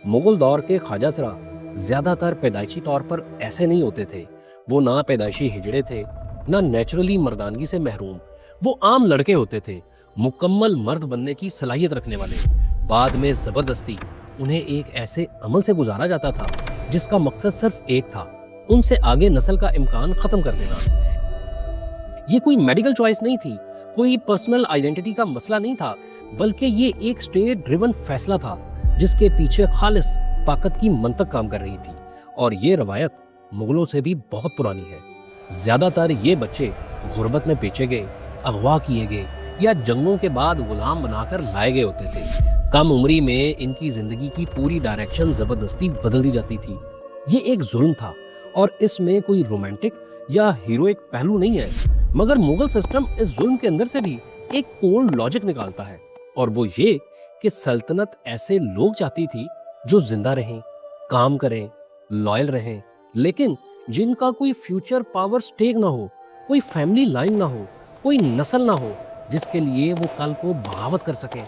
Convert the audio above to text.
मुगल दौर के ख्वाजा सरा ज्यादातर पैदाइशी तौर पर ऐसे नहीं होते थे। वो ना पैदाइशी हिजड़े थे, ना नेचुरली मर्दानगी से महरूम। वो आम लड़के होते थे, मुकम्मल मर्द बनने की सलाहियत रखने वाले। बाद में जबरदस्ती उन्हें एक ऐसे अमल से गुजारा जाता था जिसका मकसद सिर्फ एक था, उनसे आगे नस्ल का इम्कान खत्म कर देना। ये कोई मेडिकल चॉइस नहीं थी, कोई पर्सनल आइडेंटिटी का मसला नहीं था, बल्कि ये एक स्टेट ड्रिवन फैसला था जिसके पीछे खालिस ताकत की मंतक काम कर रही थी। और ये रवायत मुगलों से भी बहुत पुरानी है। ज्यादातर ये बच्चे गुर्बत में बेचे गए, अगवा किए गए या जंगों के बाद गुलाम बनाकर लाए गए होते थे। कम उम्री में इनकी जिंदगी की पूरी डायरेक्शन जबरदस्ती बदल दी जाती थी। ये एक जुल्म था और इसमें कोई रोमांटिक या हीरोइक पहलू नहीं है, मगर मुगल सिस्टम इस जुल्म के अंदर से भी एक कोल्ड लॉजिक निकालता है, और वो ये कि सल्तनत ऐसे लोग चाहती थी जो जिंदा रहें, काम करें, लॉयल रहें, लेकिन जिनका कोई फ्यूचर पावर स्टेक ना हो, कोई फैमिली लाइन ना हो, कोई नस्ल ना हो जिसके लिए वो कल को बगावत कर सके।